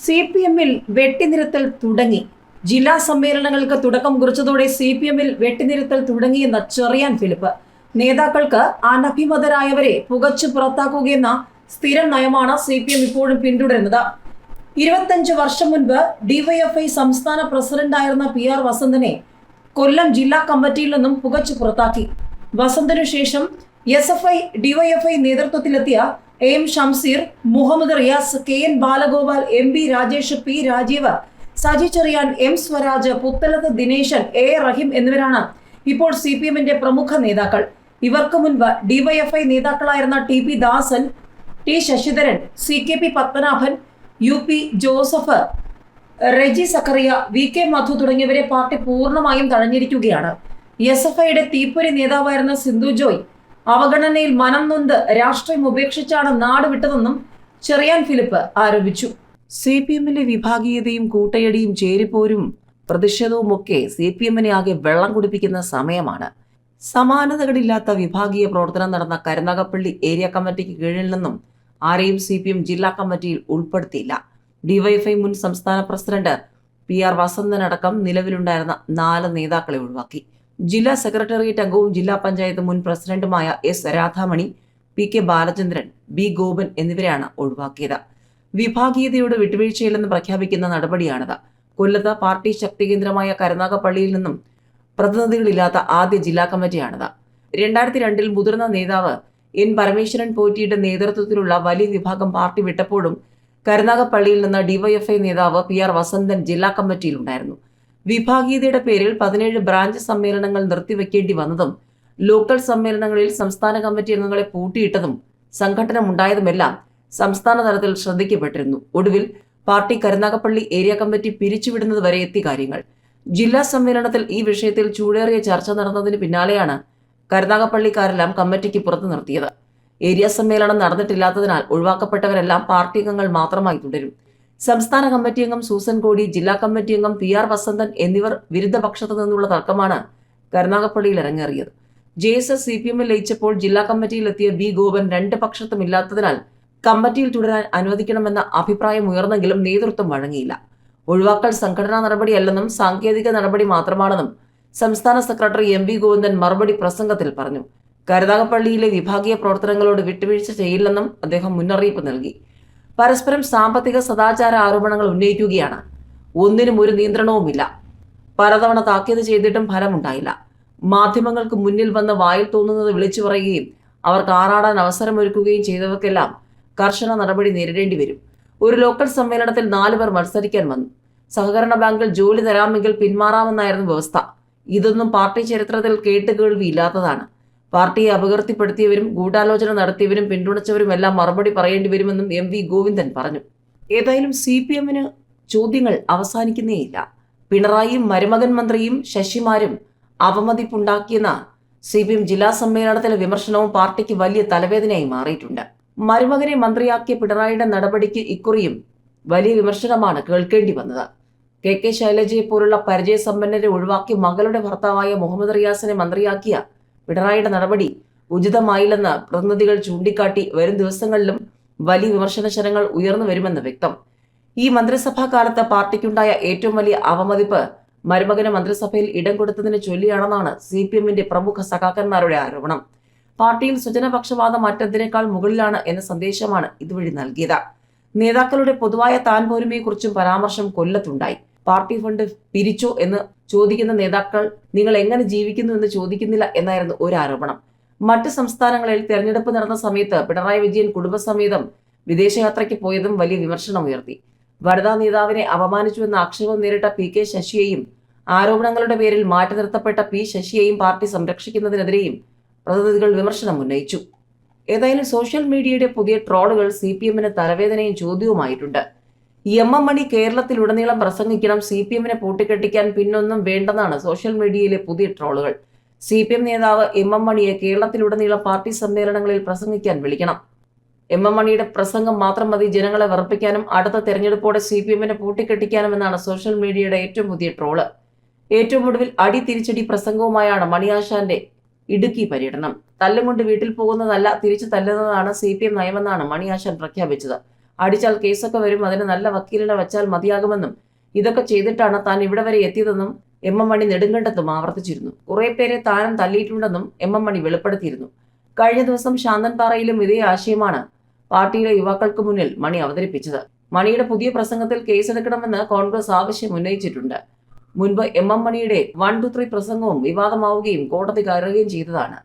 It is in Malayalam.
CPM-ൽ വെട്ടിനിരത്തൽ തുടങ്ങി. ജില്ലാ സമ്മേളനങ്ങൾക്ക് തുടക്കം കുറിച്ചതോടെ CPM-ൽ വെട്ടിനിരത്തൽ തുടങ്ങിയെന്ന് ചെറിയാൻ ഫിലിപ്പ്. നേതാക്കൾക്ക് അനഭിമതരായവരെ പുകച്ചു പുറത്താക്കുകയെന്ന സ്ഥിരം നയമാണ് CPM ഇപ്പോഴും പിന്തുടരുന്നത്. 25 വർഷം മുൻപ് DYFI സംസ്ഥാന പ്രസിഡന്റായിരുന്ന PR വസന്തനെ കൊല്ലം ജില്ലാ കമ്മിറ്റിയിൽ നിന്നും പുകച്ചു പുറത്താക്കി. വസന്തനു ശേഷം SFI DYFI നേതൃത്വത്തിലെത്തിയ AM Shamseer, Muhammad Riyas, KN Balagopal, MB Rajesh, P Rajeev, Saji Cherian, M Swaraj, Puthalath Dineshan, A റഹീം എന്നിവരാണ് ഇപ്പോൾ CPM-ന്റെ പ്രമുഖ നേതാക്കൾ. ഇവർക്ക് മുൻപ് DYFI നേതാക്കളായിരുന്ന TP Dasan, T Sasidharan, CKP Padmanabhan, UP Joseph, Reji Zacharia, VK Madhu തുടങ്ങിയവരെ പാർട്ടി പൂർണ്ണമായും തഴഞ്ഞിരിക്കുകയാണ്. SFIയുടെ തീപ്പൊരി നേതാവായിരുന്ന സിന്ധു ജോയ് അവഗണനയിൽ മനം നൊന്ത് രാഷ്ട്രീയം ഉപേക്ഷിച്ചാണ് നാട് വിട്ടതെന്നും ചെറിയാൻ ഫിലിപ്പ് ആരോപിച്ചു. CPM-ലെ വിഭാഗീയതയും കൂട്ടയടിയും ചേരിപ്പോരും പ്രതിഷേധവുമൊക്കെ CPM-നെ ആകെ വെള്ളം കുടിപ്പിക്കുന്ന സമയമാണ്. സമാനതകളില്ലാത്ത വിഭാഗീയ പ്രവർത്തനം നടന്ന കരുനാഗപ്പള്ളി ഏരിയ കമ്മിറ്റിക്ക് കീഴിൽ നിന്നും ആരെയും CPM ജില്ലാ കമ്മിറ്റിയിൽ ഉൾപ്പെടുത്തിയില്ല. DYFI മുൻ സംസ്ഥാന പ്രസിഡന്റ് PR വസന്തനടക്കം നിലവിലുണ്ടായിരുന്ന 4 നേതാക്കളെ ഒഴിവാക്കി. ജില്ലാ സെക്രട്ടേറിയറ്റ് അംഗവും ജില്ലാ പഞ്ചായത്ത് മുൻ പ്രസിഡന്റുമായ S Radhamani, PK Balachandran, B Gopan എന്നിവരെയാണ് ഒഴിവാക്കിയത്. വിഭാഗീയതയോട് വിട്ടുവീഴ്ചയില്ലെന്ന് പ്രഖ്യാപിക്കുന്ന നടപടിയാണിത്. കൊല്ലത്ത് പാർട്ടി ശക്തികേന്ദ്രമായ കരുനാഗപ്പള്ളിയിൽ നിന്നും പ്രതിനിധികളില്ലാത്ത ആദ്യ ജില്ലാ കമ്മിറ്റിയാണിത്. 2002 മുതിർന്ന നേതാവ് N പരമേശ്വരൻ പോറ്റിയുടെ നേതൃത്വത്തിലുള്ള വലിയ വിഭാഗം പാർട്ടി വിട്ടപ്പോഴും കരുനാഗപ്പള്ളിയിൽ നിന്ന് DYFI നേതാവ് PR വസന്തൻ ജില്ലാ കമ്മിറ്റിയിലുണ്ടായിരുന്നു. വിഭാഗീയതയുടെ പേരിൽ 17 ബ്രാഞ്ച് സമ്മേളനങ്ങൾ നിർത്തിവെക്കേണ്ടി വന്നതും ലോക്കൽ സമ്മേളനങ്ങളിൽ സംസ്ഥാന കമ്മിറ്റി അംഗങ്ങളെ പൂട്ടിയിട്ടതും സംഘടനമുണ്ടായതുമെല്ലാം സംസ്ഥാന തലത്തിൽ ശ്രദ്ധിക്കപ്പെട്ടിരുന്നു. ഒടുവിൽ പാർട്ടി കരുനാഗപ്പള്ളി ഏരിയ കമ്മിറ്റി പിരിച്ചുവിടുന്നത് വരെ എത്തി കാര്യങ്ങൾ. ജില്ലാ സമ്മേളനത്തിൽ ഈ വിഷയത്തിൽ ചൂടേറിയ ചർച്ച നടന്നതിന് പിന്നാലെയാണ് കരുനാഗപ്പള്ളിക്കാരെല്ലാം കമ്മിറ്റിക്ക് പുറത്തു നിർത്തിയത്. ഏരിയ സമ്മേളനം നടന്നിട്ടില്ലാത്തതിനാൽ ഒഴിവാക്കപ്പെട്ടവരെല്ലാം പാർട്ടി അംഗങ്ങൾ മാത്രമായി തുടരും. സംസ്ഥാന കമ്മിറ്റി അംഗം സൂസൻ കോടി, ജില്ലാ കമ്മിറ്റി അംഗം PR വസന്തൻ എന്നിവർ വിരുദ്ധ പക്ഷത്തു നിന്നുള്ള തർക്കമാണ് കരുനാഗപ്പള്ളിയിൽ ഇറങ്ങേറിയത്. JSS CPM-ൽ ലയിച്ചപ്പോൾ ജില്ലാ കമ്മിറ്റിയിലെത്തിയ B ഗോപൻ 2 പക്ഷത്തും ഇല്ലാത്തതിനാൽ കമ്മിറ്റിയിൽ തുടരാൻ അനുവദിക്കണമെന്ന അഭിപ്രായം ഉയർന്നെങ്കിലും നേതൃത്വം വഴങ്ങിയില്ല. ഒഴിവാക്കൽ സംഘടനാ നടപടിയല്ലെന്നും സാങ്കേതിക നടപടി മാത്രമാണെന്നും സംസ്ഥാന സെക്രട്ടറി MB ഗോവിന്ദൻ മറുപടി പ്രസംഗത്തിൽ പറഞ്ഞു. കരുനാഗപ്പള്ളിയിലെ വിഭാഗീയ പ്രവർത്തനങ്ങളോട് വിട്ടുവീഴ്ച ചെയ്യില്ലെന്നും അദ്ദേഹം മുന്നറിയിപ്പ് നൽകി. പരസ്പരം സാമ്പത്തിക സദാചാര ആരോപണങ്ങൾ ഉന്നയിക്കുകയാണ്. ഒന്നിനും ഒരു നിയന്ത്രണവുമില്ല. പലതവണ താക്കീത് ചെയ്തിട്ടും ഫലമുണ്ടായില്ല. മാധ്യമങ്ങൾക്ക് മുന്നിൽ വന്ന് വായിൽ തോന്നുന്നത് വിളിച്ചു പറയുകയും അവർക്ക് ആറാടാൻ അവസരമൊരുക്കുകയും ചെയ്തവർക്കെല്ലാം കർശന നടപടി നേരിടേണ്ടി വരും. ഒരു ലോക്കൽ സമ്മേളനത്തിൽ 4 പേർ മത്സരിക്കാൻ വന്നു. സഹകരണ ബാങ്കിൽ ജോലി തരാമെങ്കിൽ പിന്മാറാമെന്നായിരുന്നു വ്യവസ്ഥ. ഇതൊന്നും പാർട്ടി ചരിത്രത്തിൽ കേട്ടുകേൾവിയില്ലാത്തതാണ്. പാർട്ടിയെ അപകീർത്തിപ്പെടുത്തിയവരും ഗൂഢാലോചന നടത്തിയവരും പിന്തുണച്ചവരുമെല്ലാം മറുപടി പറയേണ്ടി വരുമെന്നും MV ഗോവിന്ദൻ പറഞ്ഞു. ഏതായാലും CPM-ന് ചോദ്യങ്ങൾ അവസാനിക്കുന്നേയില്ല. പിണറായിയും മരുമകൻ മന്ത്രിയും ശശിമാരും അവമതിപ്പുണ്ടാക്കിയെന്ന CPM ജില്ലാ സമ്മേളനത്തിലെ വിമർശനവും പാർട്ടിക്ക് വലിയ തലവേദനയായി മാറിയിട്ടുണ്ട്. മരുമകനെ മന്ത്രിയാക്കിയ പിണറായിയുടെ നടപടിക്ക് ഇക്കുറിയും വലിയ വിമർശനമാണ് കേൾക്കേണ്ടി വന്നത്. KK ശൈലജയെ പോലുള്ള പരിചയസമ്പന്നരെ ഒഴിവാക്കി മകളുടെ ഭർത്താവായ മുഹമ്മദ് റിയാസിനെ മന്ത്രിയാക്കിയ പിണറായിയുടെ നടപടി ഉചിതമായില്ലെന്ന് പ്രതിനിധികൾ ചൂണ്ടിക്കാട്ടി വരും ദിവസങ്ങളിലും വലിയ വിമർശന ശരങ്ങൾ ഉയർന്നു വരുമെന്ന് വ്യക്തം. ഈ മന്ത്രിസഭാ കാലത്ത് പാർട്ടിക്കുണ്ടായ ഏറ്റവും വലിയ അവമതിപ്പ് മരുമകന് മന്ത്രിസഭയിൽ ഇടം കൊടുത്തതിന് ചൊല്ലിയാണെന്നാണ് CPM-ന്റെ പ്രമുഖ സഖാക്കന്മാരുടെ ആരോപണം. പാർട്ടിയിൽ സ്വജനപക്ഷപാതം മറ്റെന്തിനേക്കാൾ മുകളിലാണ് എന്ന സന്ദേശമാണ് ഇതുവഴി നൽകിയത്. നേതാക്കളുടെ പൊതുവായ താൻ പോരുമയെക്കുറിച്ചും പരാമർശം കൊല്ലത്തുണ്ടായി. പാർട്ടി ഫണ്ട് പിരിച്ചോ എന്ന് ചോദിക്കുന്ന നേതാക്കൾ നിങ്ങൾ എങ്ങനെ ജീവിക്കുന്നു എന്ന് ചോദിക്കുന്നില്ല എന്നായിരുന്നു ഒരു ആരോപണം. മറ്റ് സംസ്ഥാനങ്ങളിൽ തെരഞ്ഞെടുപ്പ് നടന്ന സമയത്ത് പിണറായി വിജയൻ കുടുംബസമേതം വിദേശയാത്രയ്ക്ക് പോയതും വലിയ വിമർശനം ഉയർത്തി. വനിതാ നേതാവിനെ അപമാനിച്ചുവെന്ന ആക്ഷേപം നേരിട്ട PK ശശിയെയും ആരോപണങ്ങളുടെ പേരിൽ മാറ്റി നിർത്തപ്പെട്ട P ശശിയെയും പാർട്ടി സംരക്ഷിക്കുന്നതിനെതിരെയും പ്രതിനിധികൾ വിമർശനം ഉന്നയിച്ചു. ഏതായാലും സോഷ്യൽ മീഡിയയുടെ പുതിയ ട്രോളുകൾ CPM-ന് തലവേദനയും ചോദ്യവുമായിട്ടുണ്ട്. MM മണി കേരളത്തിലുടനീളം പ്രസംഗിക്കണം, CPM-നെ പൂട്ടിക്കെട്ടിക്കാൻ പിന്നൊന്നും വേണ്ടെന്നാണ് സോഷ്യൽ മീഡിയയിലെ പുതിയ ട്രോളുകൾ. CPM നേതാവ് MM മണിയെ കേരളത്തിലുടനീളം പാർട്ടി സമ്മേളനങ്ങളിൽ പ്രസംഗിക്കാൻ വിളിക്കണം. MM മണിയുടെ പ്രസംഗം മാത്രം മതി ജനങ്ങളെ വെറുപ്പിക്കാനും അടുത്ത തെരഞ്ഞെടുപ്പോടെ CPM-നെ പൂട്ടിക്കെട്ടിക്കാനും എന്നാണ് സോഷ്യൽ മീഡിയയുടെ ഏറ്റവും പുതിയ ട്രോള്. ഏറ്റവും ഒടുവിൽ അടി തിരിച്ചടി പ്രസംഗവുമായാണ് മണിയാശാന്റെ ഇടുക്കി പര്യടനം. തല്ലും കൊണ്ട് വീട്ടിൽ പോകുന്നതല്ല, തിരിച്ചു തല്ലുന്നതാണ് CPM നയമെന്നാണ് മണിയാശാൻ പ്രഖ്യാപിച്ചത്. അടിച്ചാൽ കേസൊക്കെ വരും, അതിന് നല്ല വക്കീലിനെ വച്ചാൽ മതിയാകുമെന്നും ഇതൊക്കെ ചെയ്തിട്ടാണ് താൻ ഇവിടെ വരെ എത്തിയതെന്നും എം എം മണി നെടുങ്കണ്ടത്തും ആവർത്തിച്ചിരുന്നു. കുറെ പേരെ താനും തല്ലിയിട്ടുണ്ടെന്നും എം എം മണി വെളിപ്പെടുത്തിയിരുന്നു. കഴിഞ്ഞ ദിവസം ശാന്തൻപാറയിലും ഇതേ ആശയമാണ് പാർട്ടിയിലെ യുവാക്കൾക്ക് മുന്നിൽ മണി അവതരിപ്പിച്ചത്. മണിയുടെ പുതിയ പ്രസംഗത്തിൽ കേസെടുക്കണമെന്ന് കോൺഗ്രസ് ആവശ്യം ഉന്നയിച്ചിട്ടുണ്ട്. മുൻപ് എം എം മണിയുടെ 1, 2, 3 പ്രസംഗവും വിവാദമാവുകയും കോടതി കയറുകയും ചെയ്തതാണ്.